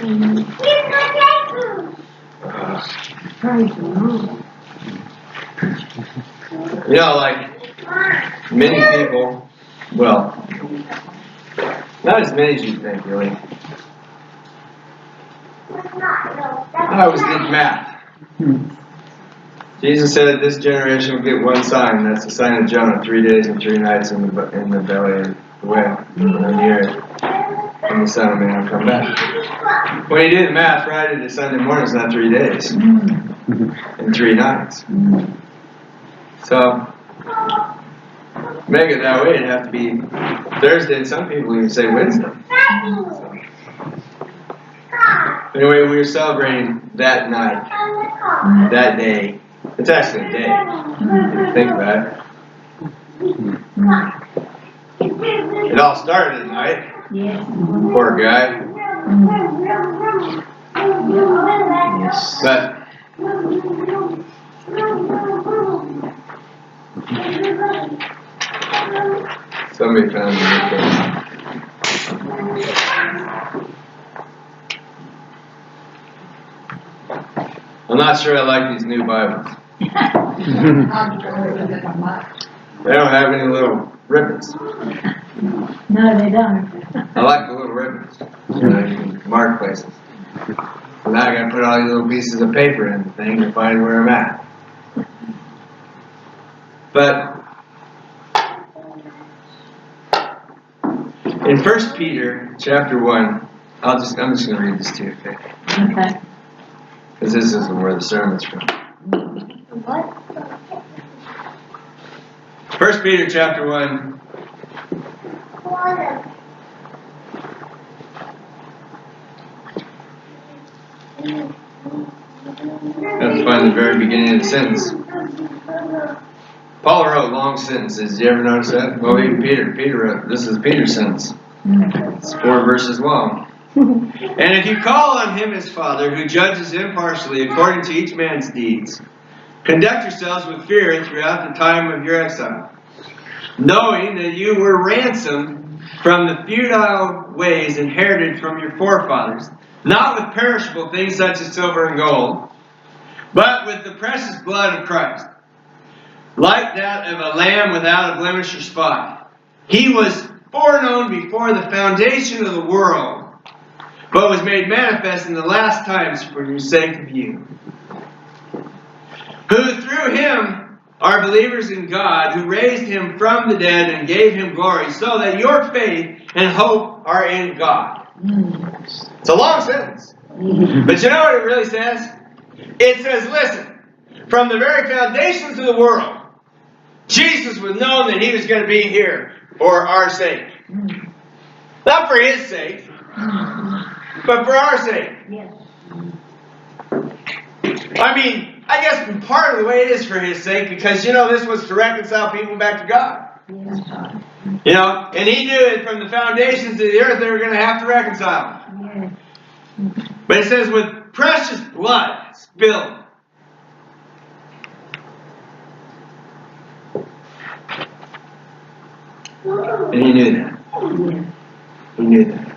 You know, like many people, well, not as many as you think, really. I always did math. Jesus said, "This generation will get one sign. That's the sign of Jonah: 3 days and 3 nights in the belly of the whale, and the Son of Man will come back." When you do the math, Friday to Sunday morning is not 3 days and 3 nights. So, make it that way, it'd have to be Thursday, and some people even say Wednesday. So, anyway, we were celebrating that night, that day. It's actually a day, if you think about it. It all started at night. Poor guy. But somebody found it. I'm not sure I like these new Bibles. They don't have any little ribbons. No, they don't. I like the little ribbons. You know, you can mark places. So now I gotta put all these little pieces of paper in the thing to find where I'm at. But in 1 Peter chapter 1, I'm just gonna read this to you, okay? Okay. Because this isn't where the sermon's from. What? 1 Peter chapter 1. Have to find the very beginning of the sentence. Paul wrote long sentences. Did you ever notice that? Well, even Peter wrote, this is Peter's sentence. It's 4 verses long. "And if you call on him as Father, who judges impartially according to each man's deeds, conduct yourselves with fear throughout the time of your exile, knowing that you were ransomed from the futile ways inherited from your forefathers, not with perishable things such as silver and gold, but with the precious blood of Christ, like that of a lamb without a blemish or spot. He was foreknown before the foundation of the world, but was made manifest in the last times for the sake of you, who through him are believers in God, who raised him from the dead and gave him glory, so that your faith and hope are in God." It's a long sentence. But you know what it really says? It says, listen, from the very foundations of the world, Jesus was known that he was going to be here for our sake. Not for his sake, but for our sake. Yes. I mean, I guess part of the way it is for his sake, because, you know, this was to reconcile people back to God. Yes. You know, and he knew it from the foundations of the earth they were going to have to reconcile. Yes. But it says, with precious blood spilled. And he knew that. Yes. He knew that.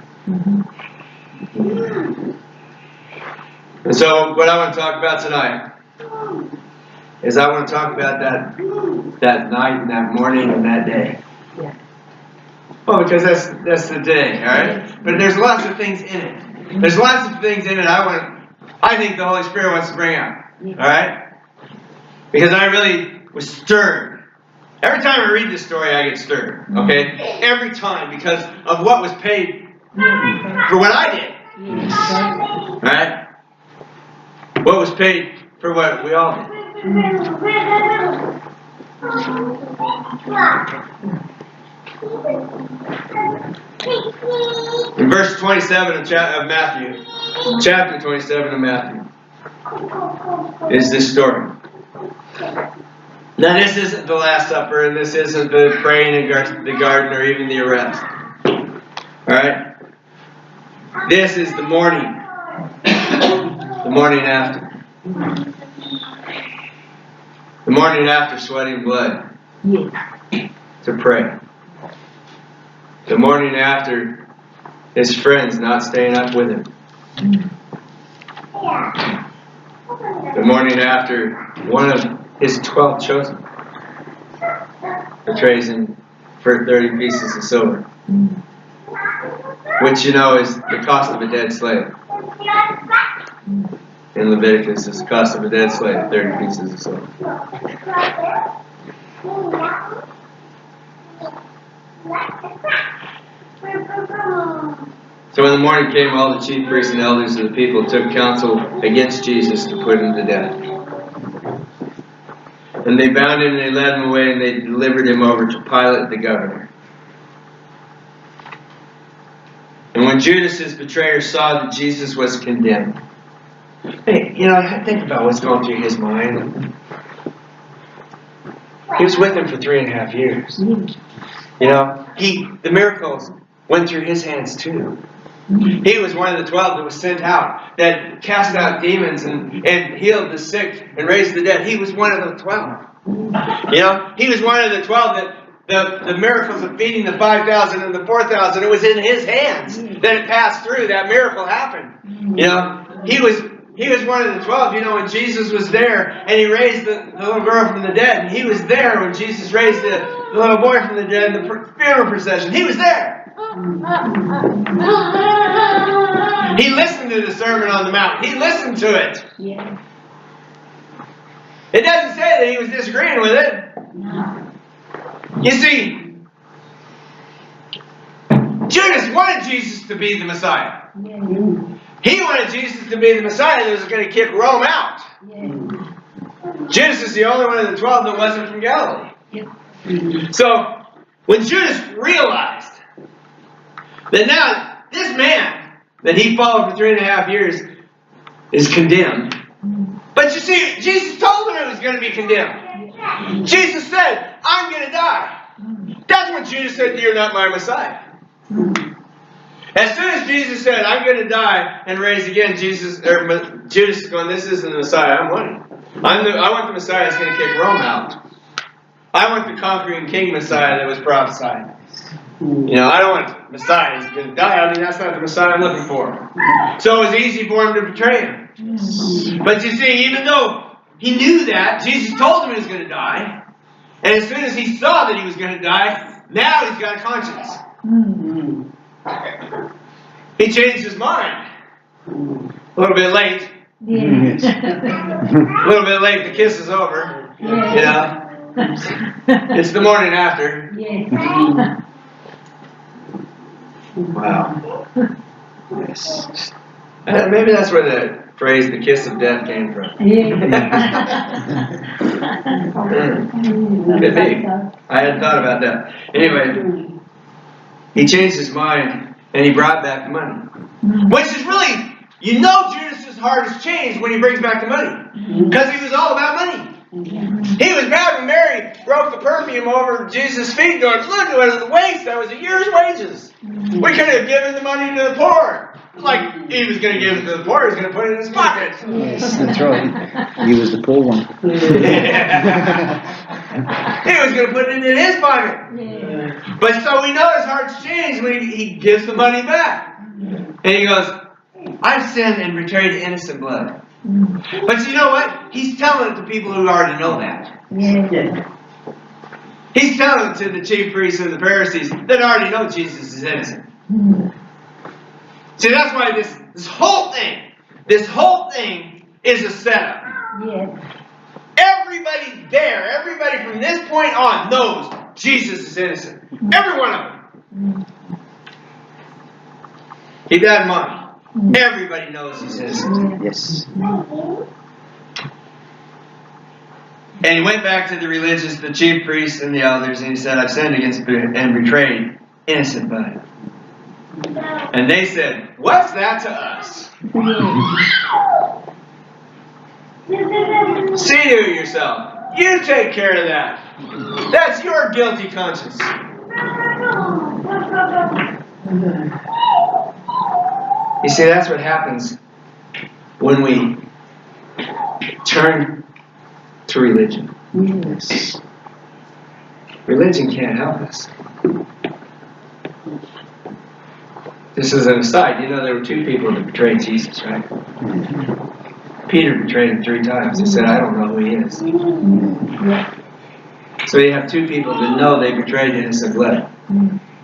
And so what I want to talk about tonight is I want to talk about that night and that morning and that day. Yeah. Well, because that's the day, all right? But there's lots of things in it. There's lots of things in it I think the Holy Spirit wants to bring out, all right? Because I really was stirred. Every time I read this story, I get stirred, okay? Every time, because of what was paid for what I did, all right? What was paid for what we all did. In verse 27 of Matthew, chapter 27 of Matthew, is this story. Now this isn't the Last Supper, and this isn't the praying in the garden, or even the arrest. Alright? This is the morning. The morning after. The morning after sweating blood. Yes. To pray. The morning after his friends not staying up with him. The morning after, one of his 12 chosen betrays him for 30 pieces of silver. Which you know is the cost of a dead slave. In Leviticus, it's the cost of a dead slave, 30 pieces of silver. So when the morning came, all the chief priests and elders of the people took counsel against Jesus to put him to death. And they bound him and they led him away and they delivered him over to Pilate the governor. And when Judas, his betrayer, saw that Jesus was condemned, hey, think about what's going through his mind. He was with him for 3.5 years. The miracles went through his hands too. He was one of the 12 that was sent out, that cast out demons and healed the sick and raised the dead. He was one of the 12. He was one of the 12 that the miracles of feeding the 5,000 and the 4,000, it was in his hands that it passed through. That miracle happened. He was one of the 12, when Jesus was there and he raised the little girl from the dead. And he was there when Jesus raised the little boy from the dead in the funeral procession. He was there. He listened to the Sermon on the Mount. He listened to it. Yeah. It doesn't say that he was disagreeing with it. No. You see, Judas wanted Jesus to be the Messiah. Yeah. He wanted Jesus to be the Messiah that was going to kick Rome out. Yeah. Judas is the only one of the 12 that wasn't from Galilee. Yep. So, when Judas realized that now this man that he followed for 3.5 years is condemned. But you see, Jesus told him it was going to be condemned. Jesus said, I'm going to die. That's when Judas said, you're not my Messiah. As soon as Jesus said, I'm going to die and raise again, Judas is going, this isn't the Messiah, I'm winning. I want the Messiah that's going to kick Rome out. I want the conquering king Messiah that was prophesied. I don't want Messiah who's going to die. That's not the Messiah I'm looking for. So it was easy for him to betray him. But you see, even though he knew that, Jesus told him he was going to die. And as soon as he saw that he was going to die, now he's got a conscience. He changed his mind. A little bit late. Yeah. A little bit late, the kiss is over. Yeah. It's the morning after. Yeah. Wow. Yes. Maybe that's where the phrase, the kiss of death, came from. Could be. I hadn't thought about that. Anyway, he changed his mind and he brought back the money. Which is really, Judas' heart has changed when he brings back the money. Because he was all about money. He was mad when Mary broke the perfume over Jesus' feet going, look, it was the waste. That was a year's wages. We could have given the money to the poor. Like he was going to give it to the poor, he was going to put it in his pocket. Yes, that's right. He was the poor one. He was going to put it in his pocket. Yeah. But so we know his heart's changed when he gives the money back. And he goes, I've sinned and betrayed innocent blood. But you know what? He's telling it to people who already know that. Yeah. He's telling it to the chief priests and the Pharisees that already know Jesus is innocent. See, that's why this whole thing is a setup. Yeah. Everybody there, everybody from this point on knows Jesus is innocent. Every one of them. Keep that in mind. Everybody knows he's innocent. Yes. And he went back to the religious, the chief priests and the elders, and he said, I've sinned against and betrayed innocent blood. And they said, what's that to us? See to it yourself. You take care of that. That's your guilty conscience. You see, that's what happens when we turn to religion. Yes. Religion can't help us. This is an aside. You know there were two people that betrayed Jesus, right? Peter betrayed him 3 times. He said, I don't know who he is. So you have two people that know they betrayed innocent blood.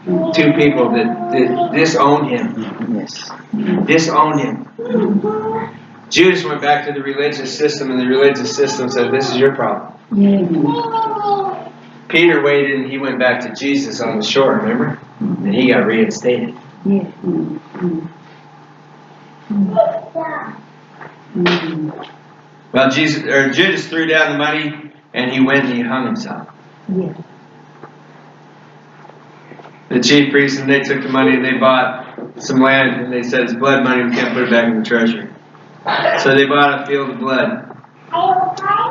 Two people that disowned him. Yes. Disowned him. Judas went back to the religious system, and the religious system said, this is your problem. Peter waited, and he went back to Jesus on the shore, remember? And he got reinstated. Well, Judas threw down the money, and he went and he hung himself. The chief priests, and they took the money and they bought some land, and they said it's blood money, we can't put it back in the treasury. So they bought a field of blood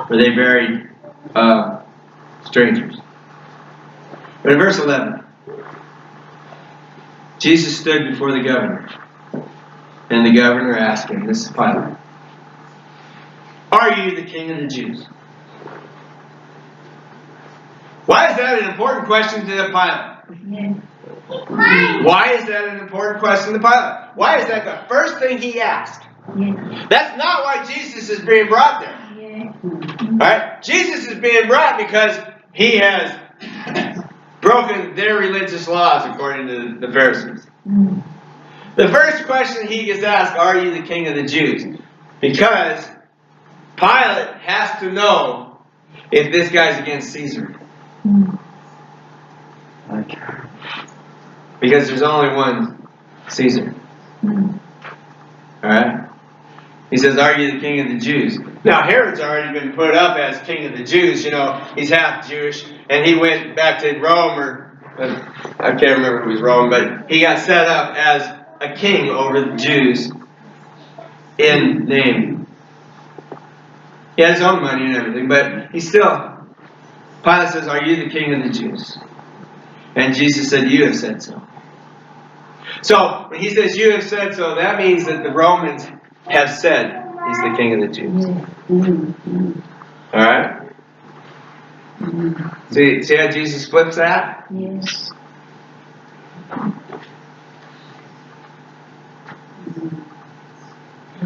where they buried strangers. But in verse 11, Jesus stood before the governor, and the governor asked him, this is Pilate, are you the king of the Jews? Why is that an important question to Pilate? Why is that an important question to Pilate? Why is that the first thing he asked? That's not why Jesus is being brought there. Right? Jesus is being brought because he has broken their religious laws according to the Pharisees. The first question he gets asked, are you the king of the Jews? Because Pilate has to know if this guy's against Caesar. Because there's only one Caesar. Alright? He says, are you the king of the Jews? Now, Herod's already been put up as king of the Jews. You know, he's half Jewish. And he went back to Rome, or I can't remember if it was Rome, but he got set up as a king over the Jews in name. He had his own money and everything, but he still, Pilate says, are you the king of the Jews? And Jesus said, you have said so. So, when he says, you have said so, that means that the Romans have said he's the king of the Jews. Alright? See how Jesus flips that? Yes.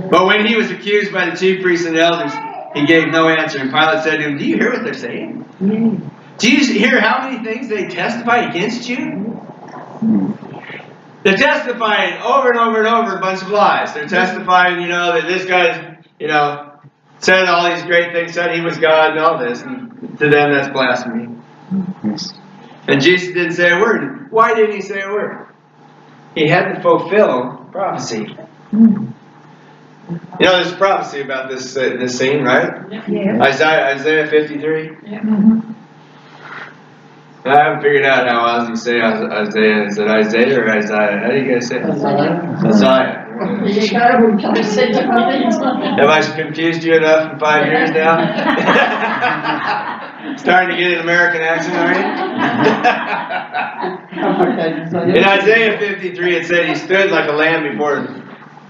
But when he was accused by the chief priests and elders, he gave no answer. And Pilate said to him, do you hear what they're saying? Do you hear how many things they testify against you? They're testifying over and over and over a bunch of lies. They're testifying, you know, that this guy's, you know, said all these great things, said he was God and all this. And to them, that's blasphemy. And Jesus didn't say a word. Why didn't he say a word? He had to fulfill prophecy. You know, there's prophecy about this scene, right? Yeah. Isaiah 53. I haven't figured out how else you say Isaiah. Is it Isaiah or Isaiah? How do you guys say it? Isaiah. Have I confused you enough in 5 years now? Starting to get an American accent already? In Isaiah 53 it said he stood like a lamb before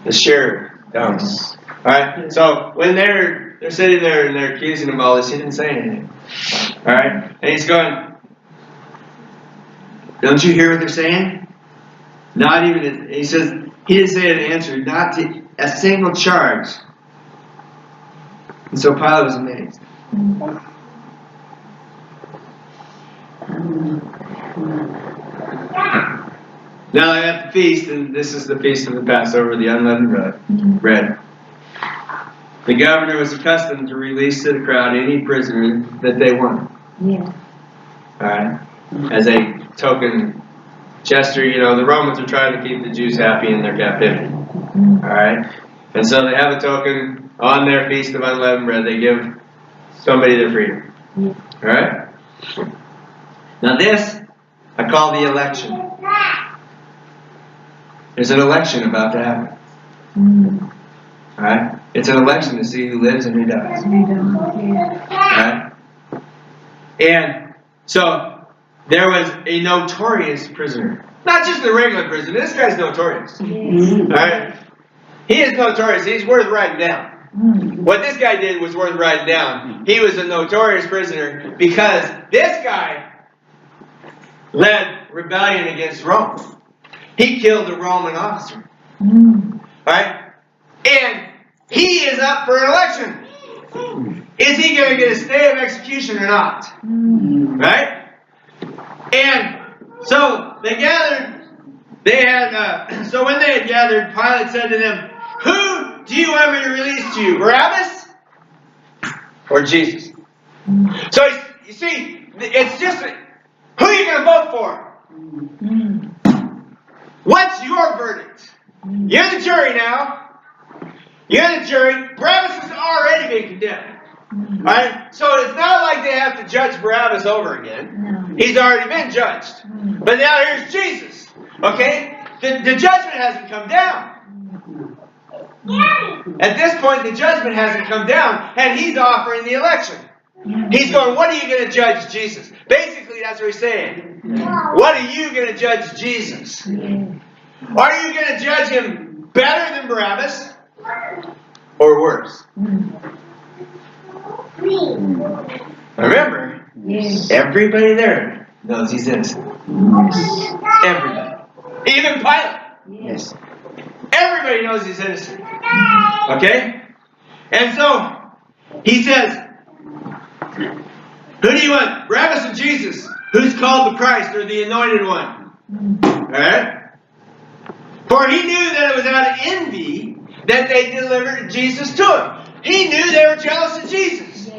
the shearer. Alright? So when they're sitting there and they're accusing him of all this, he didn't say anything. Alright? And he's going, don't you hear what they're saying? Not even, he says, he didn't say an answer, not to a single charge. And so Pilate was amazed. Now at the feast, and this is the feast of the Passover, the unleavened bread. The governor was accustomed to release to the crowd any prisoner that they wanted. Alright? As a token gesture, you know, the Romans are trying to keep the Jews happy in their captivity. Alright? And so they have a token on their feast of unleavened bread. They give somebody their freedom. Alright? Now this, I call the election. There's an election about to happen. Alright? It's an election to see who lives and who dies. Alright? And so there was a notorious prisoner. Not just a regular prisoner. This guy's notorious. Alright? He is notorious. He's worth writing down. What this guy did was worth writing down. He was a notorious prisoner because this guy led rebellion against Rome. He killed a Roman officer. Right? And he is up for an election. Is he going to get a stay of execution or not? Right? And so they gathered. So when they had gathered, Pilate said to them, "Who do you want me to release to you, Barabbas or Jesus?" So you see, it's just who are you going to vote for? What's your verdict? You're the jury now. You're the jury. Barabbas has already been condemned. Right? So it's not like they have to judge Barabbas over again. He's already been judged. But now here's Jesus. Okay? The judgment hasn't come down. At this point, the judgment hasn't come down, and he's offering the election. He's going, what are you going to judge Jesus? Basically, that's what he's saying. What are you going to judge Jesus? Are you going to judge him better than Barabbas or worse? Remember, everybody there knows he's innocent. Everybody. Even Pilate. Yes. Everybody knows he's innocent. Okay? And so, he says, who do you want? Barabbas or Jesus? Who's called the Christ or the Anointed One? Alright? For he knew that it was out of envy that they delivered Jesus to him. He knew they were jealous of Jesus.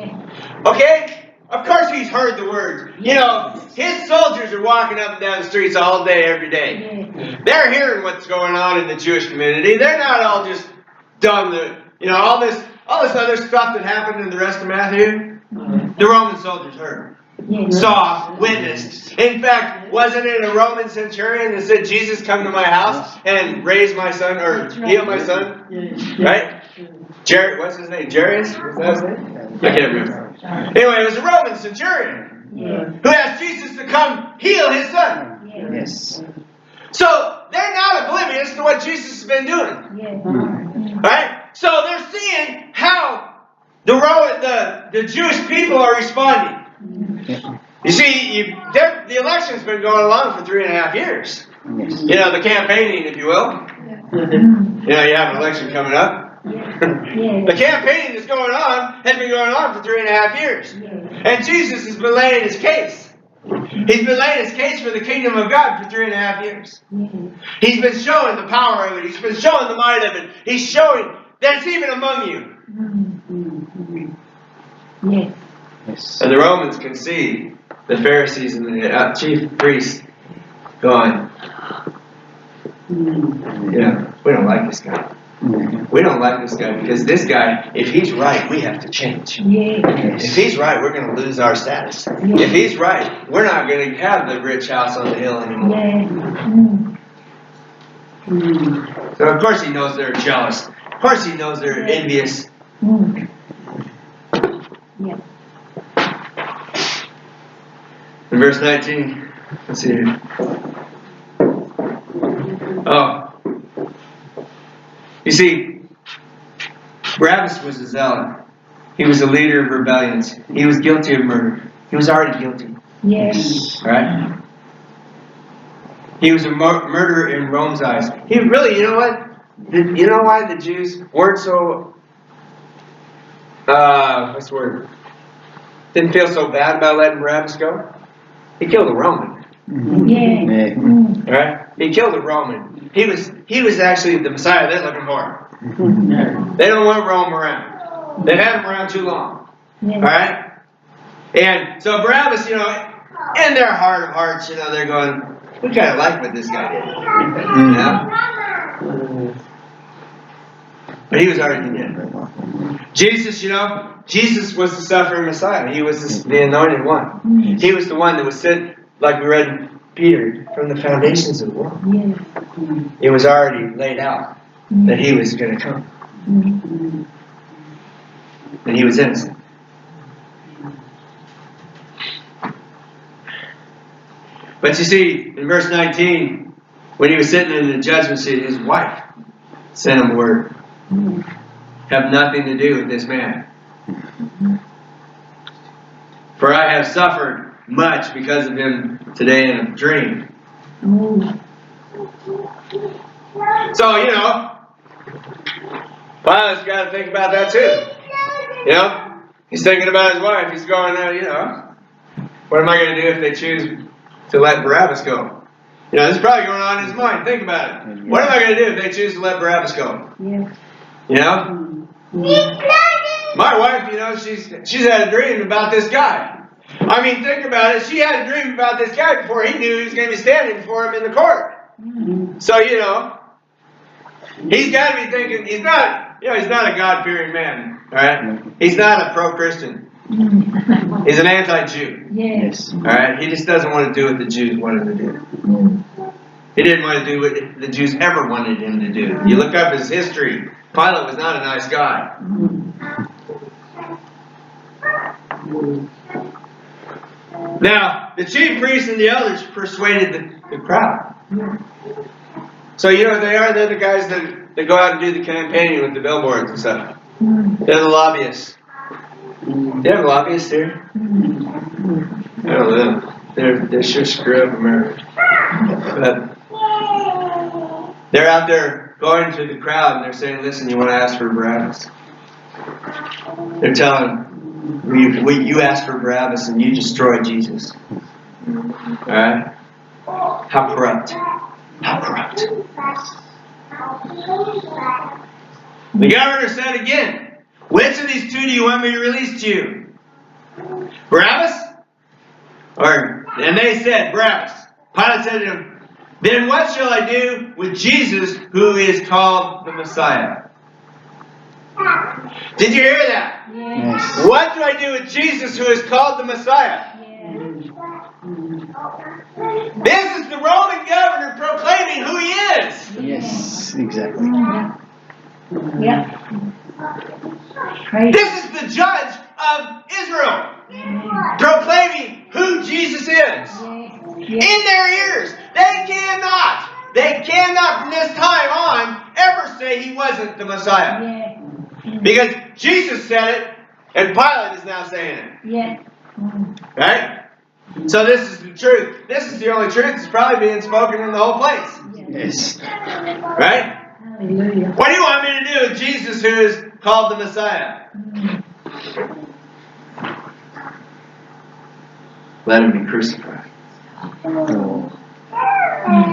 Okay? Of course he's heard the words. You know, his soldiers are walking up and down the streets all day, every day. They're hearing what's going on in the Jewish community. They're not all just dumb. You know, all this other stuff that happened in the rest of Matthew. The Roman soldiers heard. Saw, witnessed. In fact, wasn't it a Roman centurion that said, Jesus, come to my house and raise my son, or heal my son? Right? What's his name? Jairus? Was that his name? I can't remember. Anyway, it was a Roman centurion who asked Jesus to come heal his son. Yes. So they're not oblivious to what Jesus has been doing. Right? So they're seeing how the Jewish people are responding. You see, the election's been going along for 3.5 years. Yes. You know, the campaigning, if you will. You know, you have an election coming up. The campaigning that's going on has been going on for 3.5 years. And Jesus has been laying his case. He's been laying his case for the kingdom of God for 3.5 years. He's been showing the power of it. He's been showing the might of it. He's showing that it's even among you. Yes. And the Romans can see the Pharisees and the chief priests going, yeah, we don't like this guy. We don't like this guy because this guy, if he's right, we have to change. If he's right, we're going to lose our status. If he's right, we're not going to have the rich house on the hill anymore. So of course he knows they're jealous. Of course he knows they're envious. In verse 19, let's see here. Oh. You see, Barabbas was a zealot. He was a leader of rebellions. He was guilty of murder. He was already guilty. Yes. Right? He was a murderer in Rome's eyes. He really, you know what? You know why the Jews weren't so, what's the word? Didn't feel so bad about letting Barabbas go? He killed a Roman. Right? He killed a Roman. He was actually the Messiah they're looking for. They don't want Rome around. They've had him around too long. Alright? And so Barabbas, you know, in their heart of hearts, you know, they're going, we kind of like what this guy did. You know? But he was already dead. Jesus, you know, Jesus was the suffering Messiah. He was the anointed one. He was the one that was sent, like we read in Peter, from the foundations of the world. It was already laid out that he was going to come. And he was innocent. But you see, in verse 19, when he was sitting in the judgment seat, his wife sent him word. Have nothing to do with this man. For I have suffered much because of him today in a dream. So, Pilate's got to think about that too. He's thinking about his wife. He's going, what am I going to do if they choose to let Barabbas go? This is probably going on in his mind. Think about it. What am I going to do if they choose to let Barabbas go? Yes. My wife, she's had a dream about this guy. I mean, think about it. She had a dream about this guy before he knew he was going to be standing before him in the court. So, he's got to be thinking, he's not a God-fearing man, all right? He's not a pro-Christian. He's an anti-Jew. Yes. All right? He just doesn't want to do what the Jews wanted to do. He didn't want to do what the Jews ever wanted him to do. You look up his history. Pilate was not a nice guy. Now, the chief priests and the elders persuaded the crowd. So you know what they are? They're the guys that go out and do the campaigning with the billboards and stuff. They're the lobbyists. Do you have lobbyists here? I don't know. They sure screw up America. But they're out there going to the crowd and they're saying, listen, you want to ask for Barabbas? They're telling you asked for Barabbas and you destroyed Jesus. Alright? How corrupt. How corrupt. The governor said again, which of these two do you want me to release to you? Barabbas? And they said, Barabbas. Pilate said to him, then what shall I do with Jesus who is called the Messiah? Did you hear that? Yes. What do I do with Jesus who is called the Messiah? Yes. This is the Roman governor proclaiming who he is. Yes, exactly. Yep. Praise. This is the judge of Israel proclaiming who Jesus is. Yes. In their ears. They cannot from this time on ever say he wasn't the Messiah. Yes. Because Jesus said it and Pilate is now saying it. Yes. Right? So this is the truth. This is the only truth that's probably being spoken in the whole place. Yes. Right? Hallelujah. What do you want me to do with Jesus who is called the Messiah? Let him be crucified. Oh.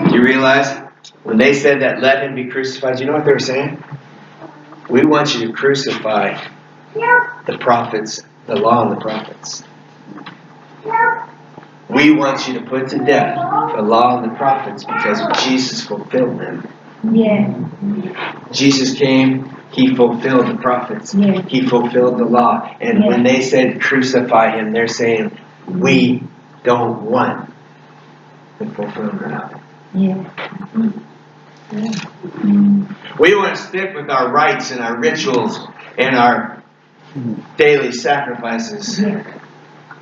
Do you realize when they said that, let him be crucified, you know what they were saying? We want you to crucify the prophets, the law and the prophets. We want you to put to death the law and the prophets because Jesus fulfilled them. Yeah. Jesus came, he fulfilled the prophets. Yeah. He fulfilled the law. And when they said crucify him, they're saying, we don't want the fulfillment of it. Yeah. We want to stick with our rites and our rituals and our daily sacrifices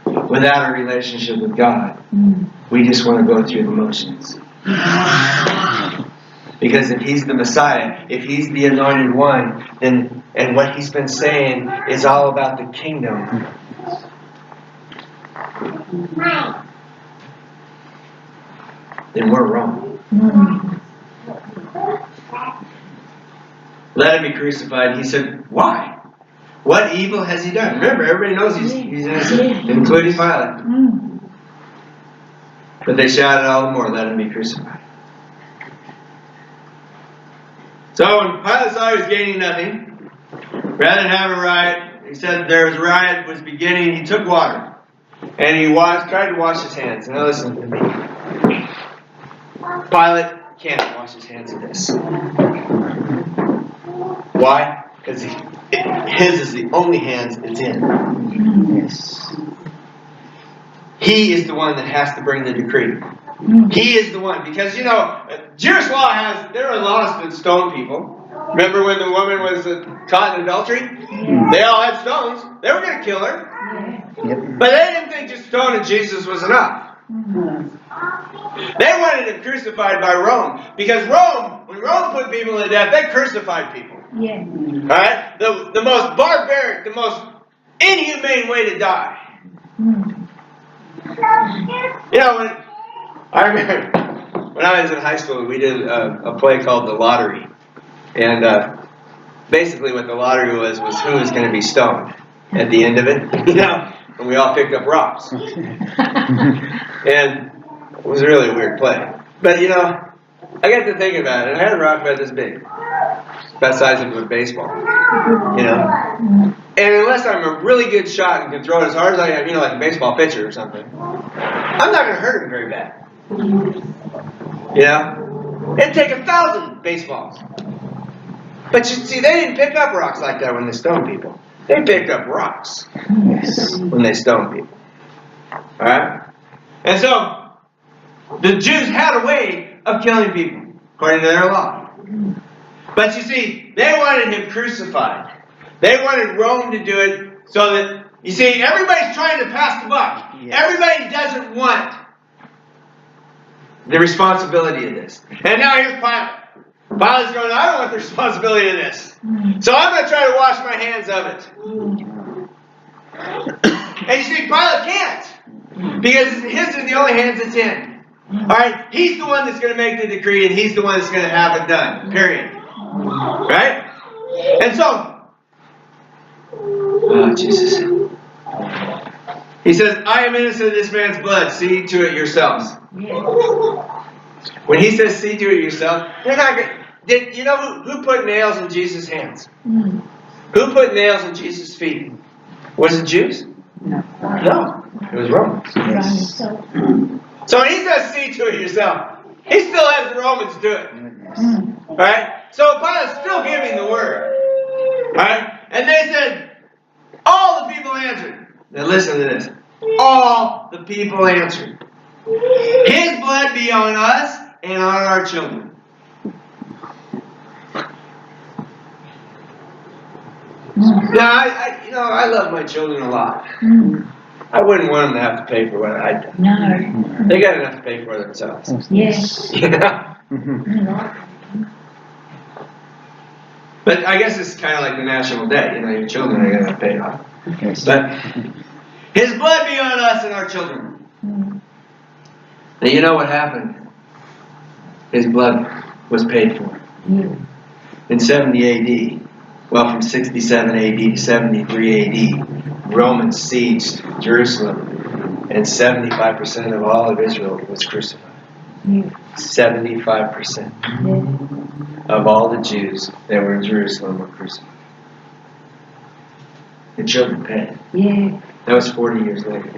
without a relationship with God. We just want to go through the motions. Because if he's the Messiah, if he's the anointed one, then and what he's been saying is all about the kingdom. Then we're wrong. Let him be crucified. He said, why? What evil has he done? Remember, everybody knows he's innocent, including Pilate. But they shouted all the more, let him be crucified. So when Pilate saw he was gaining nothing, rather than have a riot, he said there was a riot was beginning, he took water. And he tried to wash his hands. Now listen to me. Pilate can't wash his hands of this. Why? Because his is the only hands it's in. Yes. He is the one that has to bring the decree. He is the one. Because, Jewish law there are laws that stone people. Remember when the woman was caught in adultery? They all had stones. They were going to kill her. Yep. But they didn't think just stoning Jesus was enough. They wanted him crucified by Rome. Because when Rome put people to death, they crucified people. Yeah. Alright? The most barbaric, the most inhumane way to die. I remember when I was in high school, we did a play called The Lottery. And basically what the lottery was who was going to be stoned at the end of it. And we all picked up rocks. And it was really a weird play. But I got to thinking about it, and I had a rock about this big. About the size of a baseball. And unless I'm a really good shot and can throw it as hard as I am, like a baseball pitcher or something, I'm not going to hurt him very bad. It'd take 1,000 baseballs. But you see, they didn't pick up rocks like that when they stoned people. They picked up rocks when they stoned people. Alright? And so, the Jews had a way of killing people, according to their law. But you see, they wanted him crucified. They wanted Rome to do it so that, you see, everybody's trying to pass the buck. Yes. Everybody doesn't want the responsibility of this. And now here's Pilate. Pilate's going, I don't want the responsibility of this. So I'm going to try to wash my hands of it. And you see, Pilate can't. Because his is the only hands it's in. Alright? He's the one that's going to make the decree, and he's the one that's going to have it done. Period. Right? And so, oh, Jesus. He says, I am innocent of this man's blood. See to it yourselves. When he says, see to it yourself, they're not going to... who put nails in Jesus' hands? Who put nails in Jesus' feet? Was it Jews? No. It was Romans. Yes. So when he says, see to it yourself, he still has the Romans do it. Alright? So Pilate's still giving the word. Alright? And they said, all the people answered. Now listen to this. All the people answered. His blood be on us and on our children. Now, I love my children a lot. I wouldn't want them to have to pay for what I do. No. They got enough to pay for themselves. Yes. But I guess it's kind of like the national debt. Your children are going to pay it off. Yes. But his blood be on us and our children. Now you know what happened? His blood was paid for. In 70 AD, well, from 67 AD to 73 AD, Romans sieged Jerusalem, and 75% of all of Israel was crucified. 75% of all the Jews that were in Jerusalem were crucified. The children paid. That was 40 years later.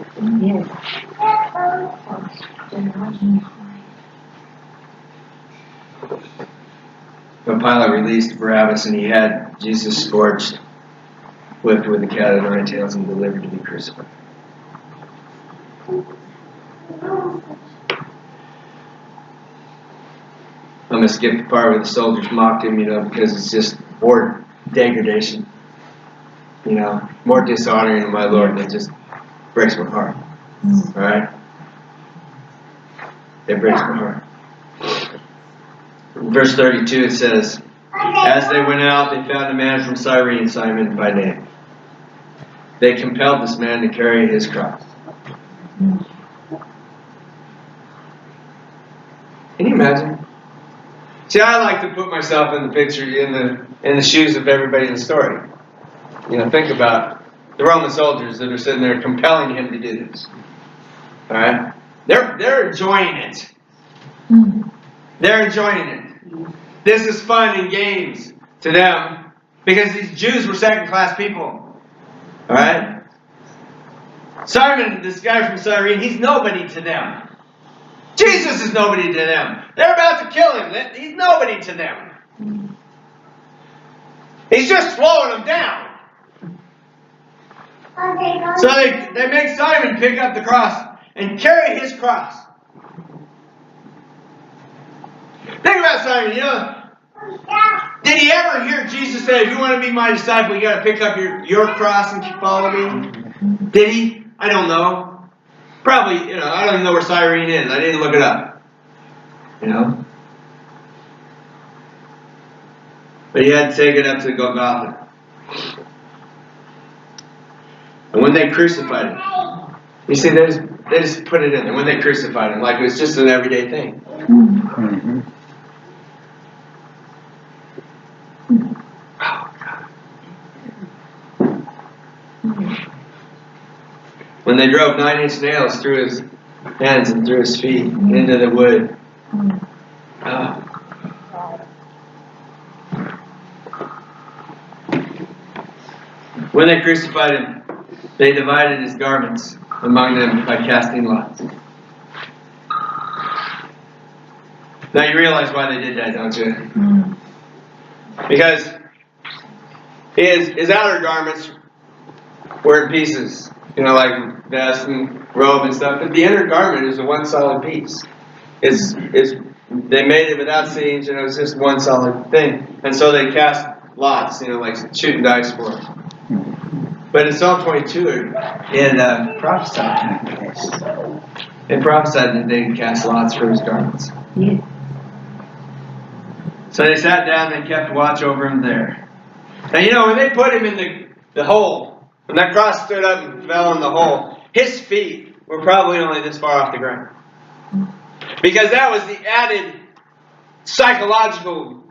But Pilate released Barabbas, and he had Jesus scourged, whipped with a cat o' nine tails, and delivered to be crucified. I'm going to skip the part where the soldiers mocked him, because it's just more degradation. More dishonoring to my Lord, and it just breaks my heart. Alright? It breaks my heart. In verse 32 it says, as they went out, they found a man from Cyrene, Simon by name. They compelled this man to carry his cross. Can you imagine? See, I like to put myself in the picture, in the shoes of everybody in the story. Think about the Roman soldiers that are sitting there compelling him to do this. All right, they're enjoying it. They're enjoying it. This is fun and games to them because these Jews were second-class people. All right, Simon, this guy from Cyrene, he's nobody to them. Jesus is nobody to them. They're about to kill him. He's nobody to them. He's just slowing them down. So they make Simon pick up the cross and carry his cross. Think about Simon, did he ever hear Jesus say, if you want to be my disciple, you got to pick up your cross and follow me? Did he? I don't know. Probably, I don't even know where Cyrene is. I didn't look it up. But he had to take it up to Golgotha. And when they crucified him, you see, they just put it in there. When they crucified him, like it was just an everyday thing. Mm-hmm. Oh, God. When they drove 9-inch nails through his hands and through his feet into the wood. Oh. When they crucified him, they divided his garments among them by casting lots. Now you realize why they did that, don't you? Because his outer garments were in pieces, like vest and robe and stuff. But the inner garment is a one solid piece. They made it without seams, and it was just one solid thing. And so they cast lots, like shooting dice for it. But in Psalm 22, it prophesied. It prophesied that they'd cast lots for his garments. Yeah. So they sat down and kept watch over him there. Now, when they put him in the hole, when that cross stood up and fell in the hole, his feet were probably only this far off the ground. Because that was the added psychological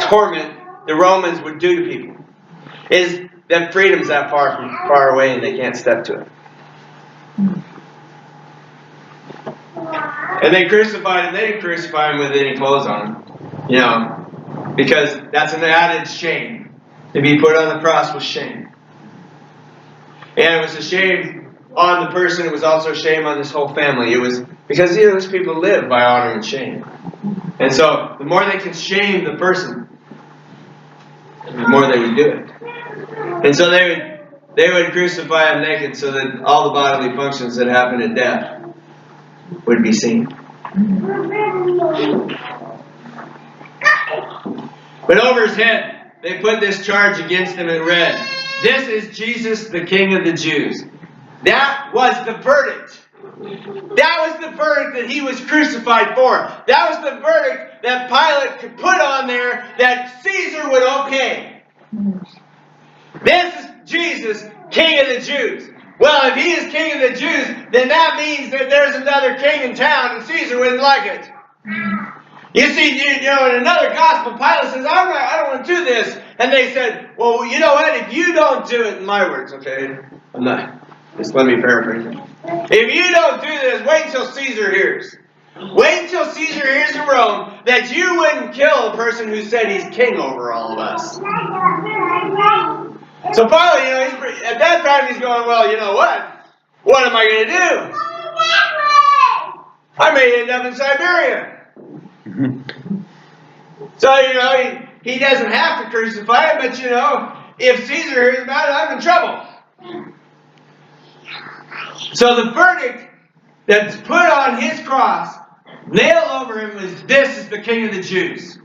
torment the Romans would do to people. Is that freedom's that far away and they can't step to it. And they crucified him. They didn't crucify him with any clothes on him. Because that's an added shame. To be put on the cross was shame. And it was a shame on the person. It was also a shame on this whole family. It was because those people live by honor and shame. And so the more they could shame the person, the more they would do it. And so they would crucify him naked so that all the bodily functions that happen at death would be seen. But over his head, they put this charge against him and read, "This is Jesus, the King of the Jews." That was the verdict. That was the verdict that he was crucified for. That was the verdict that Pilate could put on there that Caesar would okay. This is Jesus, King of the Jews. Well, if he is King of the Jews, then that means that there's another king in town and Caesar wouldn't like it. You see, in another gospel, Pilate says, I don't want to do this. And they said, well, you know what? If you don't do it, in my words, okay? I'm not. Just let me paraphrase it. If you don't do this, wait until Caesar hears. Wait until Caesar hears in Rome that you wouldn't kill a person who said he's king over all of us. So Pilate, at that time he's going, well, you know what? What am I going to do? I may end up in Siberia. So, he doesn't have to crucify him, but, if Caesar hears about it, I'm in trouble. So the verdict that's put on his cross, nailed over him, is this is the King of the Jews.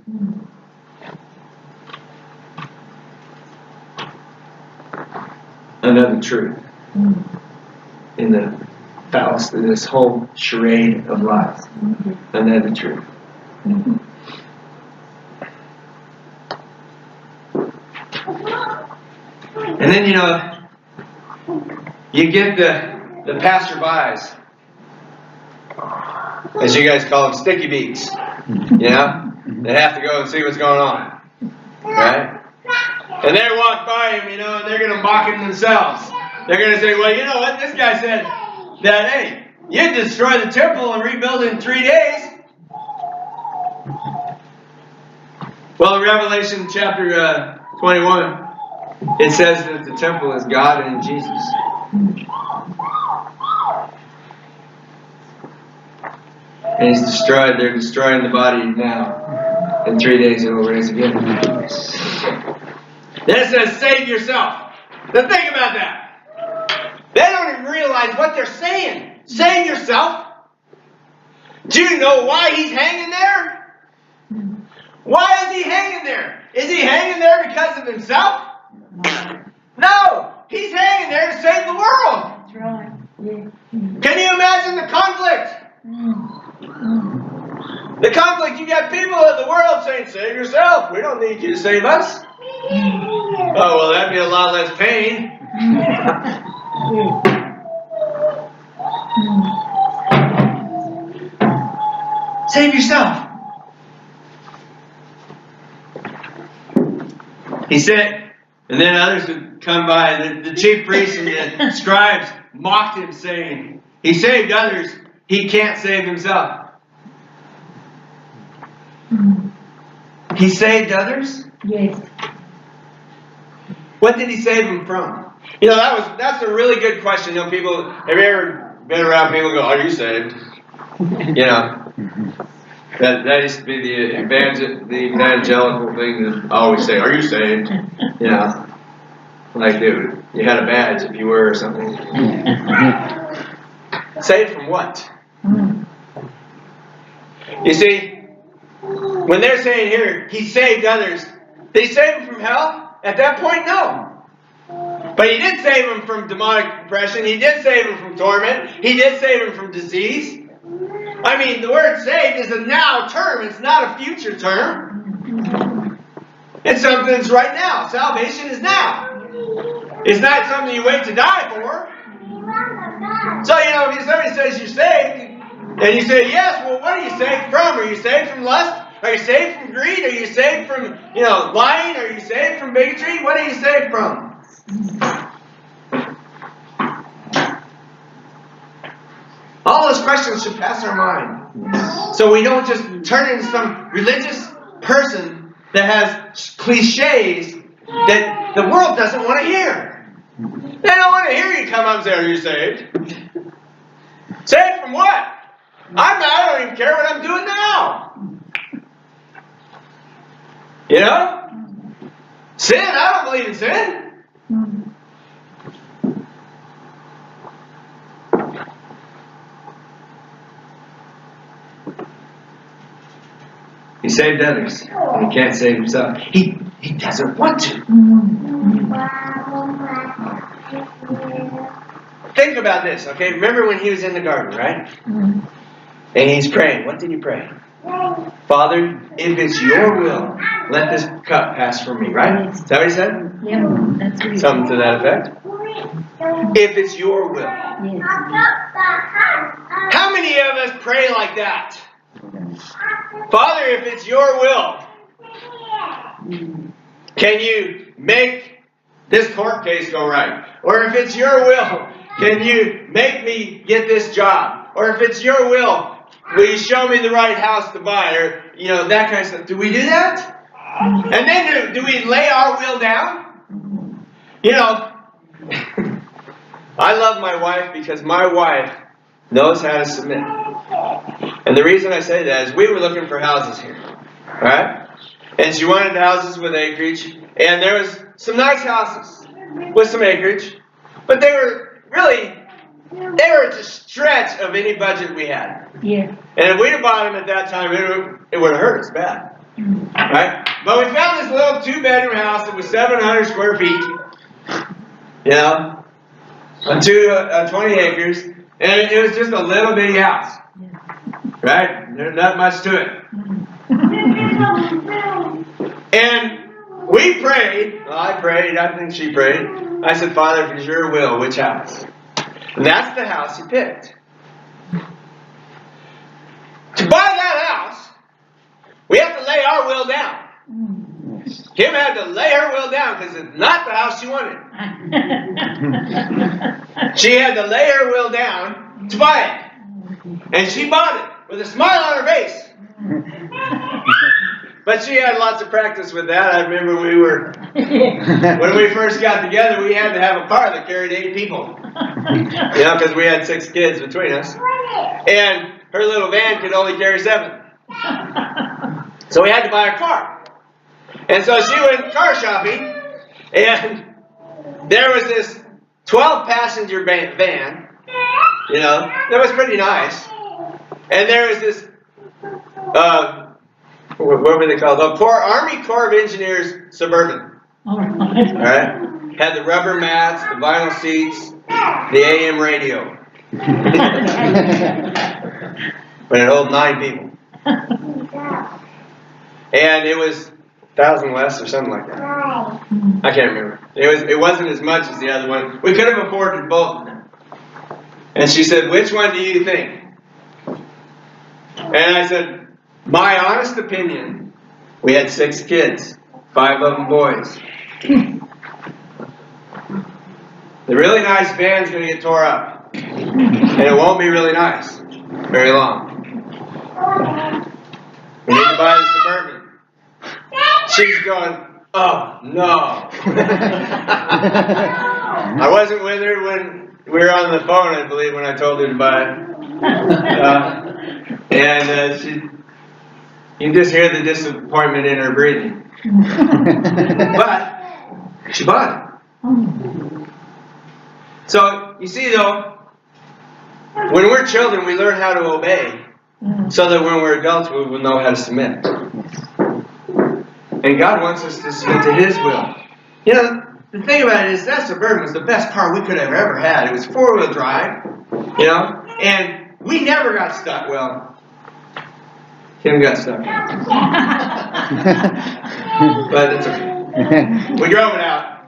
Another truth in the fallacy, this whole charade of lies. Another truth. And then, you get the passerbys, as you guys call them, sticky beaks. They have to go and see what's going on. Right? And they walk by him, and they're going to mock him themselves. They're going to say, well, you know what? This guy said that, hey, you destroy the temple and rebuild it in 3 days. Well, in Revelation chapter 21, it says that the temple is God and Jesus. And he's destroyed. They're destroying the body now. In 3 days it will raise again. Then it says, save yourself. Now think about that. They don't even realize what they're saying. Save yourself. Do you know why he's hanging there? Why is he hanging there? Is he hanging there because of himself? No. He's hanging there to save the world. That's right. Yeah. Can you imagine the conflict? The conflict, you got people of the world saying, save yourself. We don't need you to save us. Oh, well, that'd be a lot less pain. Save yourself. He said, and then others would come by. The chief priests and the scribes mocked him, saying, he saved others, he can't save himself. He saved others? Yes. What did he save them from? You know, that's a really good question. You know, people, have you ever been around people who go, are you saved? You know, that used to be the evangelical thing to always say, are you saved? You know, like, dude, you had a badge if you were or something. Saved from what? You see, when they're saying here, he saved others, did he save them from hell? At that point, no. But he did save them from demonic oppression. He did save them from torment. He did save them from disease. I mean, the word saved is a now term. It's not a future term. It's something that's right now. Salvation is now. It's not something you wait to die for. So, you know, if somebody says you're saved, and you say, yes, well, what are you saved from? Are you saved from lust? Are you saved from greed? Are you saved from, you know, lying? Are you saved from bigotry? What are you saved from? All those questions should pass our mind. So we don't just turn into some religious person that has cliches that the world doesn't want to hear. They don't want to hear you come up and say, are you saved? Saved from what? I don't even care what I'm doing now. You know? Sin, I don't believe in sin. He saved others, and he can't save himself. He doesn't want to. Think about this, okay? Remember when he was in the garden, right? And he's praying. What did he pray? Father, if it's your will, let this cup pass from me, right? Is that what he said? Yeah, that's what he Something to that effect. If it's your will. Yes. How many of us pray like that? Father, if it's your will, can you make this court case go right? Or if it's your will, can you make me get this job? Or if it's your will, will you show me the right house to buy? Or, you know, that kind of stuff. Do we do that? And then do we lay our will down? You know, I love my wife because my wife knows how to submit. And the reason I say that is we were looking for houses here. Right? And she wanted houses with acreage. And there was some nice houses with some acreage. But they were at the stretch of any budget we had. Yeah. And if we'd have bought them at that time, it would have hurt us bad. Right? But we found this little 2-bedroom house that was 700 square feet. You know? On 20 acres. And it was just a little bitty house. Right? There's not much to it. And we prayed. Well, I prayed. I think she prayed. I said, Father, if it's your will, which house? And that's the house he picked. To buy that house, we have to lay our will down. Kim had to lay her will down because it's not the house she wanted. She had to lay her will down to buy it. And she bought it with a smile on her face. But she had lots of practice with that. I remember when we first got together, we had to have a car that carried 8 people. You know, because we had 6 kids between us. And her little van could only carry 7. So we had to buy a car. And so she went car shopping, and there was this 12-passenger van, you know, that was pretty nice. And there was this, what were they called? The Army Corps of Engineers Suburban. All right? Had the rubber mats, the vinyl seats, the AM radio. But it held 9 people. And it was 1,000 less or something like that. I can't remember. It wasn't as much as the other one. We could have afforded both of them. And she said, which one do you think? And I said, My honest opinion, we had 6 kids, 5 of them boys. The really nice van's going to get tore up. And it won't be really nice very long. We need to buy the Suburban. She's going, oh no. I wasn't with her when we were on the phone, I believe, when I told her to buy it. You can just hear the disappointment in her breathing. But she bought it. So, you see though, when we're children, we learn how to obey, so that when we're adults, we will know how to submit. And God wants us to submit to His will. You know, the thing about it is that Suburban was the best car we could have ever had. It was 4-wheel drive, you know, and we never got stuck. Well, Kim got stuck. But it's okay. We drove it out.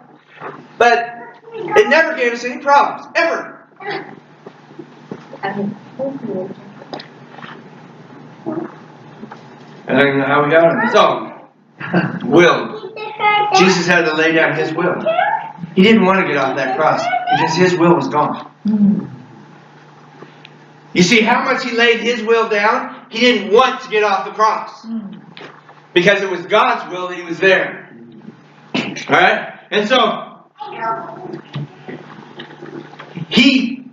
But it never gave us any problems, ever. I don't even know how we got it. So, will. Jesus had to lay down His will. He didn't want to get off that cross because His will was gone. You see how much He laid His will down? He didn't want to get off the cross. Because it was God's will that He was there. Alright? And so,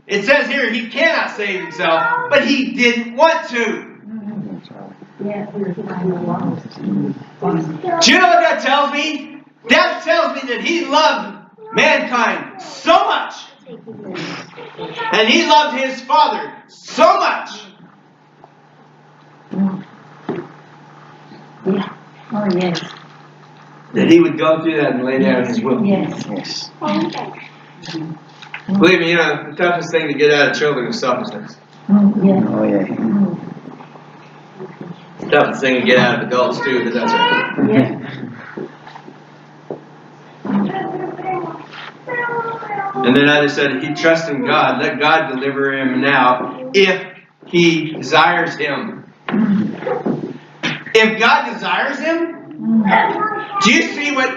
it says here, He cannot save Himself, but He didn't want to. Do you know what that tells me? That tells me that He loved mankind so much. And He loved His Father so much. Yeah. Oh, yes. That He would go through that and lay down His will. Yes. Yes. Believe me, you know, the toughest thing to get out of children is selfishness. Yeah. Oh, yeah. The toughest thing to get out of adults too, but that's right. Yeah. And then others said, he trusts in God. Let God deliver him now if He desires him. If God desires him, do you see what?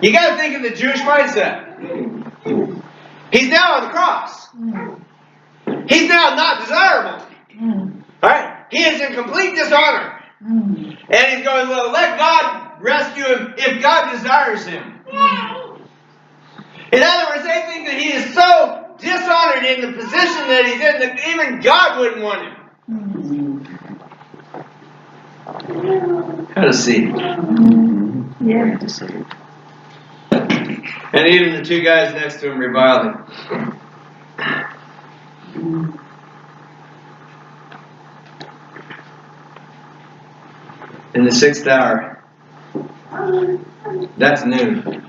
You got to think of the Jewish mindset. He's now on the cross. He's now not desirable. Alright? He is in complete dishonor. And he's going, well, let God rescue him if God desires him. In other words, they think that he is so dishonored in the position that he's in that even God wouldn't want him. How to see. Yeah. And even the 2 guys next to him reviled him. In the 6th hour, that's noon.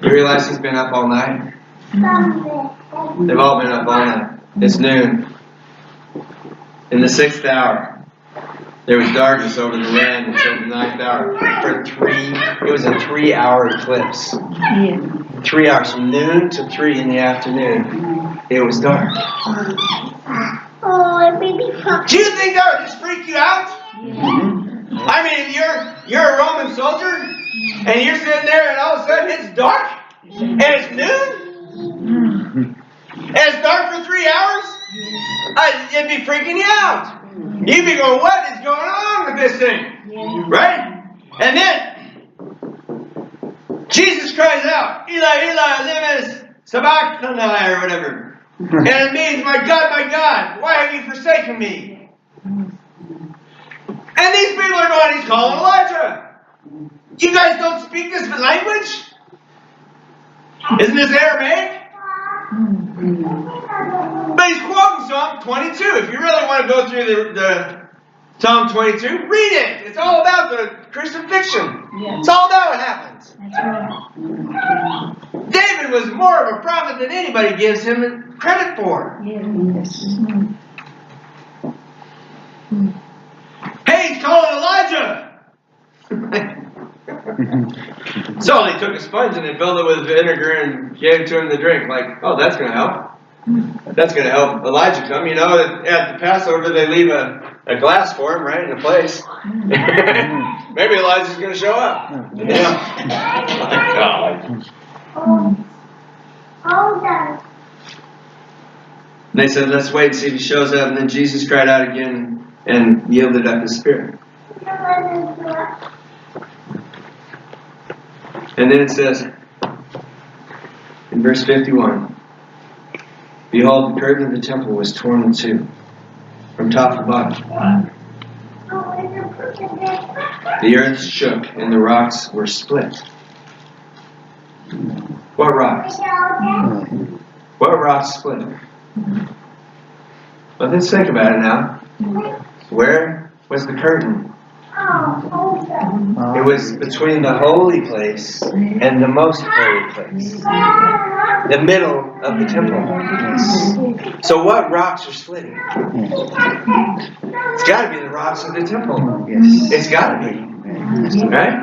You realize he's been up all night? They've all been up all night. It's noon. In the 6th hour, there was darkness over the land until the 9th hour. It was a 3-hour eclipse. Yeah. 3 hours, from noon to 3 in the afternoon. It was dark. Oh, baby puppy. Do you think that would just freak you out? I mean, if you're a Roman soldier, and you're sitting there, and all of a sudden it's dark, and it's noon, and it's dark for 3 hours, it'd be freaking you out. You'd be going, what is going on with this thing? Right? And then, Jesus cries out, Eli, Eli, lema sabachthani, or whatever. And it means, my God, why have you forsaken me? And these people are going, he's calling Elijah. You guys don't speak this language? Isn't this Aramaic? But he's quoting Psalm 22. If you really want to go through the Psalm 22, read it. It's all about the crucifixion. It's all about what happens. David was more of a prophet than anybody gives him credit for. Yes. Hey, he's calling Elijah. So they took a sponge and they filled it with vinegar and gave it to him to drink. Like, oh, that's going to help. That's going to help Elijah come. You know, at the Passover, they leave a glass for him, right, in a place. Maybe Elijah's going to show up. Yeah. My God. They said, let's wait and see if he shows up. And then Jesus cried out again and yielded up his spirit. And then it says, in verse 51, behold, the curtain of the temple was torn in two, from top to bottom. The earth shook and the rocks were split. What rocks? What rocks split? Well, let's think about it now. Where was the curtain? It was between the holy place and the most holy place. The middle of the temple. So what rocks are splitting? It's got to be the rocks of the temple. It's got to be. Right?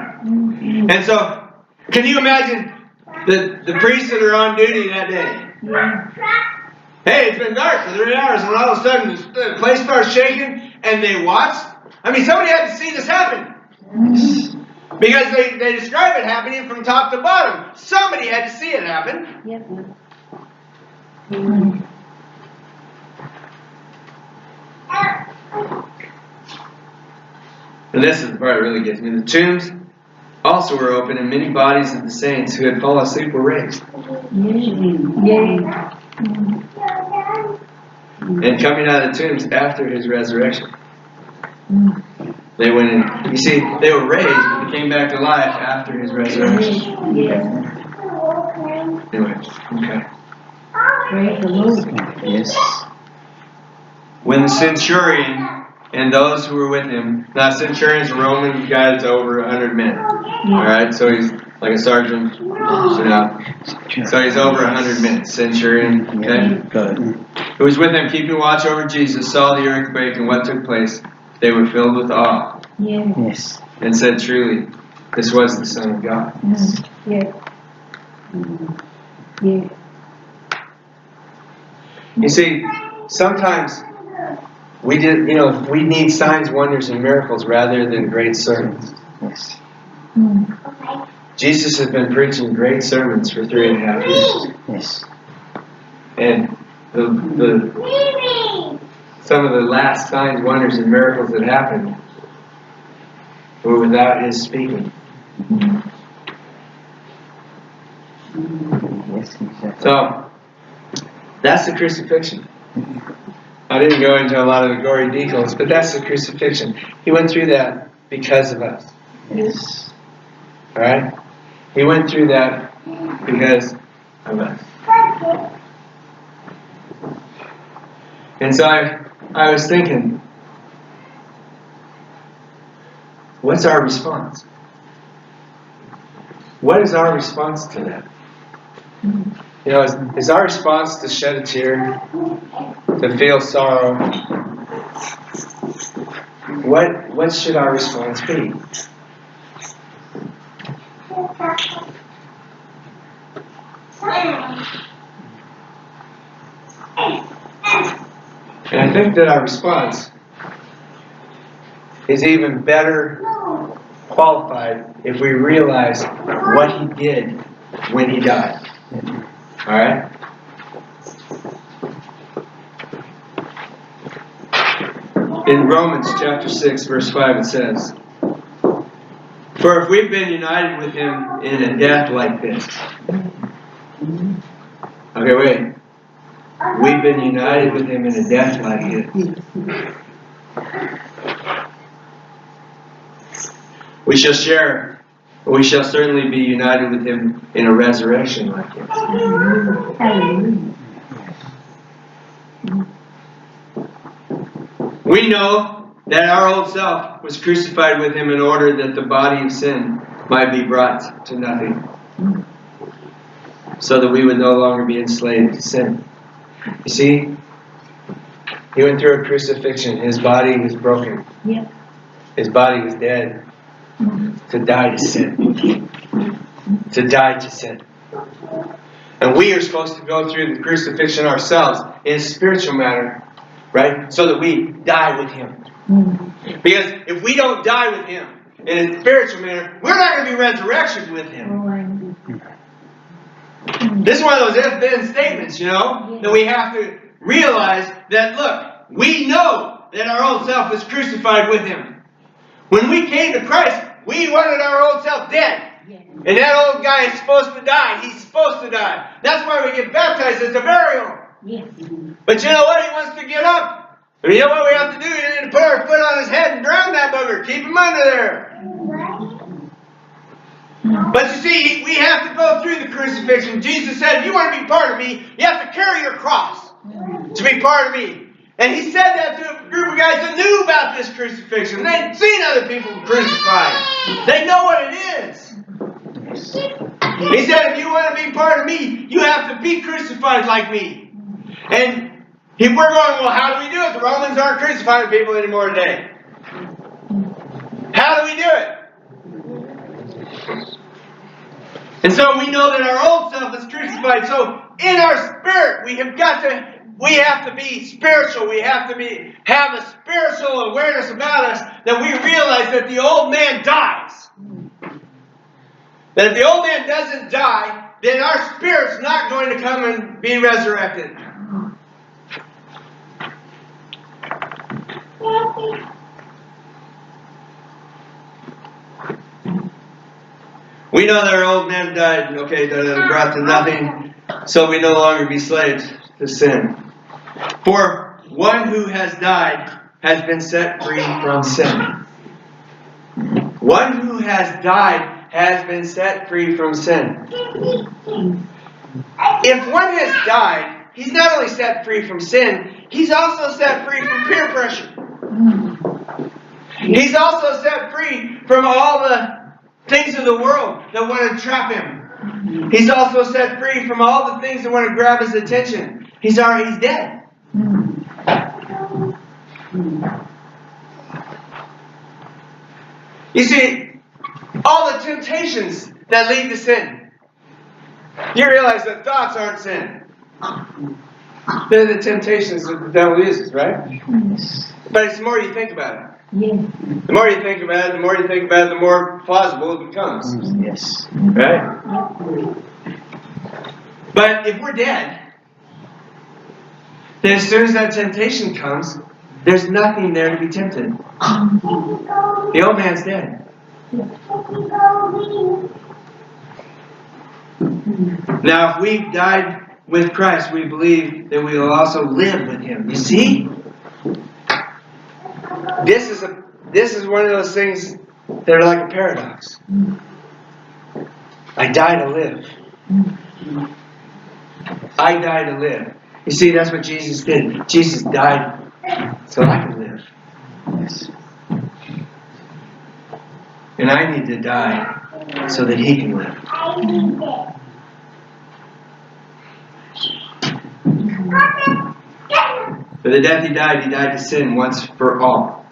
And so, can you imagine the priests that are on duty that day? Hey, it's been dark for 3 hours, and all of a sudden the place starts shaking, and they watch. I mean, somebody had to see this happen. Because they describe it happening from top to bottom. Somebody had to see it happen. And this is the part that really gets me. The tombs also were open, and many bodies of the saints who had fallen asleep were raised. And coming out of the tombs after his resurrection, they went in. You see, they were raised, but they came back to life after his resurrection. Anyway, okay. Praise the Lord. Yes. When the centurion and those who were with him, now centurion's a Roman guy that's over 100 men. Alright, so he's like a sergeant. So he's over 100 men. Centurion, okay? Who was with them keeping watch over Jesus, saw the earthquake and what took place. They were filled with awe. Yes. And said, truly, this was the Son of God. You see, sometimes we need signs, wonders, and miracles rather than great sermons. Yes. Jesus has been preaching great sermons for 3.5 years. Yes. And some of the last signs, wonders, and miracles that happened were without his speaking. Yes, exactly. So, that's the crucifixion. I didn't go into a lot of the gory details, but that's the crucifixion. He went through that because of us. Yes. Alright? He went through that because of us. And so I was thinking, what's our response? What is our response to that? You know, is our response to shed a tear, to feel sorrow? What should our response be? And I think that our response is even better qualified if we realize what he did when he died. Alright? In Romans chapter 6, verse 5, it says, for if we've been united with him in a death like this. Okay, wait. We've been united with him in a death like this. We shall certainly be united with him in a resurrection like this. We know that our old self was crucified with him in order that the body of sin might be brought to nothing, so that we would no longer be enslaved to sin. You see, he went through a crucifixion. His body was broken. His body was dead to die to sin. To die to sin. And we are supposed to go through the crucifixion ourselves in a spiritual manner, right? So that we die with Him. Because if we don't die with Him in a spiritual manner, we're not going to be resurrected with Him. This is one of those if-then statements, that we have to realize that, look, we know that our old self is crucified with Him. When we came to Christ, we wanted our old self dead. And that old guy is supposed to die. He's supposed to die. That's why we get baptized. It's a burial. But you know what? He wants to get up. And you know what we have to do? We need to put our foot on his head and drown that bugger. Keep him under there. But you see, we have to go through the crucifixion. Jesus said, if you want to be part of me, you have to carry your cross to be part of me. And He said that to a group of guys that knew about this crucifixion. They'd seen other people crucified. They know what it is. He said, if you want to be part of me, you have to be crucified like me. And we're going, well, how do we do it? The Romans aren't crucifying people anymore today. How do we do it? And so we know that our old self is crucified. So in our spirit, we have to be spiritual. We have to have a spiritual awareness about us that we realize that the old man dies. That if the old man doesn't die, then our spirit's not going to come and be resurrected. We know that our old man died, that brought to nothing, so we no longer be slaves to sin. For one who has died has been set free from sin. One who has died has been set free from sin. If one has died, he's not only set free from sin, he's also set free from peer pressure. He's also set free from all the things of the world that want to trap him. He's also set free from all the things that want to grab his attention. He's dead. You see, all the temptations that lead to sin. You realize that thoughts aren't sin. They're the temptations that the devil uses, right? But it's the more you think about it. The more you think about it, the more plausible it becomes. Yes. Right? But if we're dead, then as soon as that temptation comes, there's nothing there to be tempted. The old man's dead. Now, if we've died with Christ, we believe that we will also live with Him. You see? This is one of those things that are like a paradox. I die to live. I die to live. You see, that's what Jesus did. Jesus died so I could live. Yes. And I need to die so that He can live. For the death He died to sin once for all.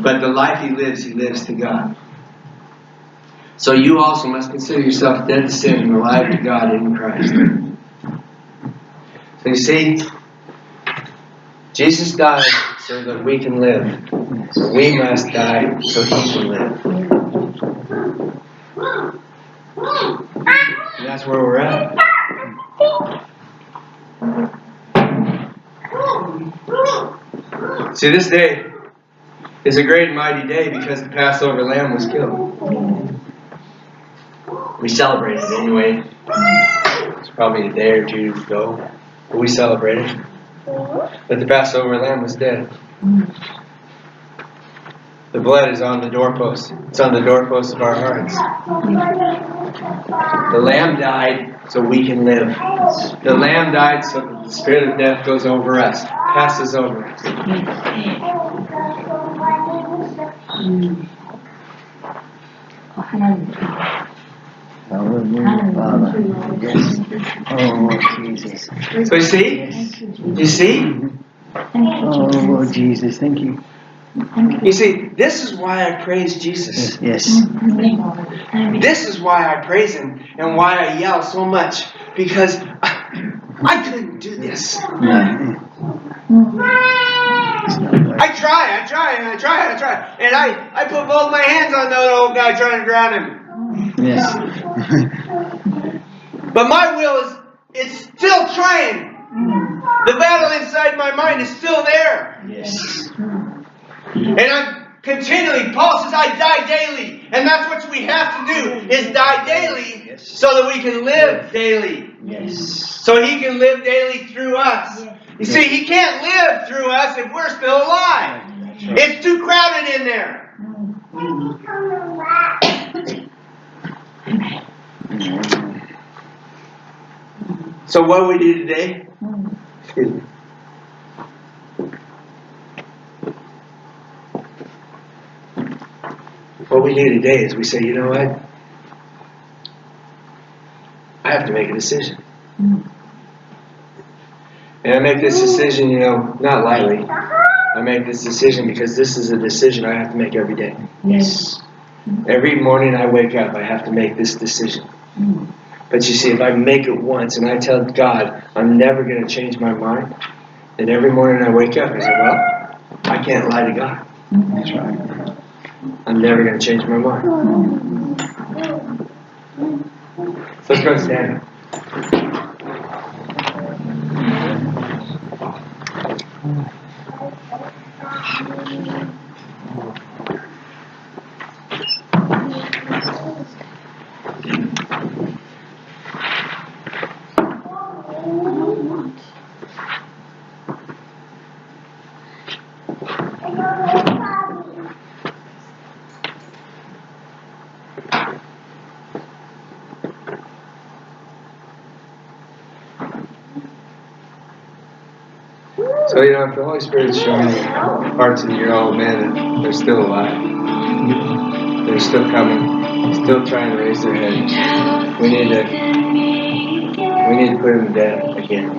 But the life He lives to God. So you also must consider yourself dead to sin and alive to God in Christ. So you see, Jesus died so that we can live. We must die so He can live. And that's where we're at. See, this day is a great and mighty day because the Passover lamb was killed. We celebrate it anyway. It's probably a day or two ago, but we celebrated. But the Passover lamb was dead. The blood is on the doorpost. It's on the doorpost of our hearts. The lamb died so we can live. The lamb died so that the spirit of death goes over us, passes over us. Hallelujah, Father. Yes. Oh, Jesus. So you see? Oh, Lord Jesus, thank you. You see, this is why I praise Jesus. Yes. This is why I praise Him and why I yell so much because I couldn't do this. I try. And I put both my hands on the old guy trying to drown him. Yes. But my will is still trying. The battle inside my mind is still there. Yes. And I'm continually, Paul says, I die daily. And that's what we have to do, is die daily, Yes. so that we can live daily. Yes. So He can live daily through us. You see, He can't live through us if we're still alive. That's right. It's too crowded in there. So what we do today, what we do today is we say, you know what? I have to make a decision. And I make this decision, not lightly. I make this decision because this is a decision I have to make every day. Yes. Every morning I wake up, I have to make this decision. But you see, if I make it once and I tell God I'm never going to change my mind, then every morning I wake up and I say, well, I can't lie to God. That's right. I'm never going to change my mind. So let's go stand. So, if the Holy Spirit's showing you parts of your old man that they're still alive, they're still coming, still trying to raise their head, we need to put them to death again.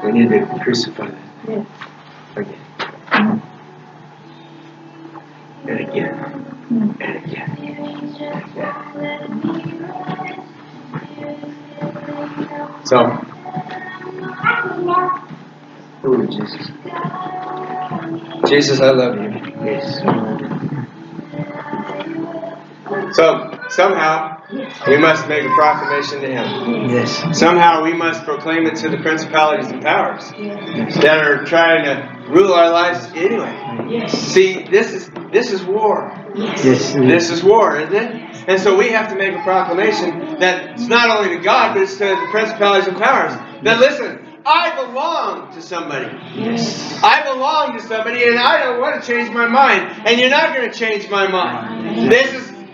We need to crucify them again. And again. And again. So, oh, Jesus. Jesus, I love you. Yes. So, somehow, we must make a proclamation to Him. Yes. Somehow, we must proclaim it to the principalities and powers that are trying to rule our lives anyway. See, this is war. Yes. This is war, isn't it? And so we have to make a proclamation that it's not only to God, but it's to the principalities and powers. That listen, I belong to somebody. Yes. I belong to somebody, and I don't want to change my mind. And you're not going to change my mind.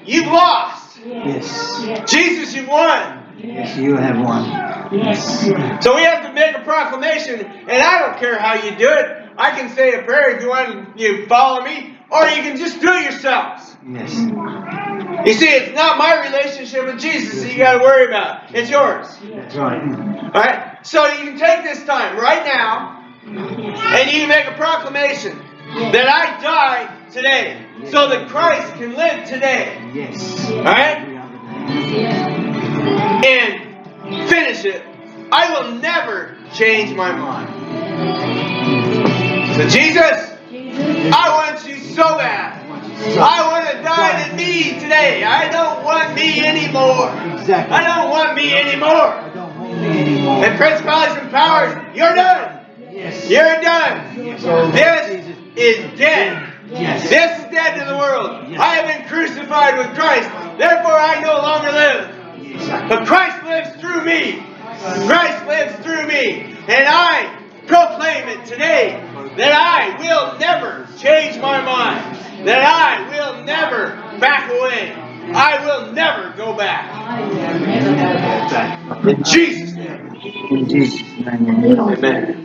You've lost. Yes. Jesus, you've won. Yes, you have won. Yes. So we have to make a proclamation, and I don't care how you do it. I can say a prayer if you want you follow me, or you can just do it yourselves. Yes. You see, it's not my relationship with Jesus that you got to worry about. It's yours. That's right. Alright? So you can take this time right now, and you can make a proclamation that I die today, so that Christ can live today. Yes. Alright? And finish it. I will never change my mind. So Jesus, I want you so bad. I want to die to me today. I don't want me anymore. Exactly. I don't want me anymore. I don't want me anymore. And principalities and powers, you're done. Yes. You're done. Yes. This is dead. Yes. This is dead to the world. Yes. I have been crucified with Christ. Therefore I no longer live. But Christ lives through me. Christ lives through me. And I proclaim it today that I will never change my mind. That I will never back away. I will never go back. In Jesus' name. In Jesus' name. Amen.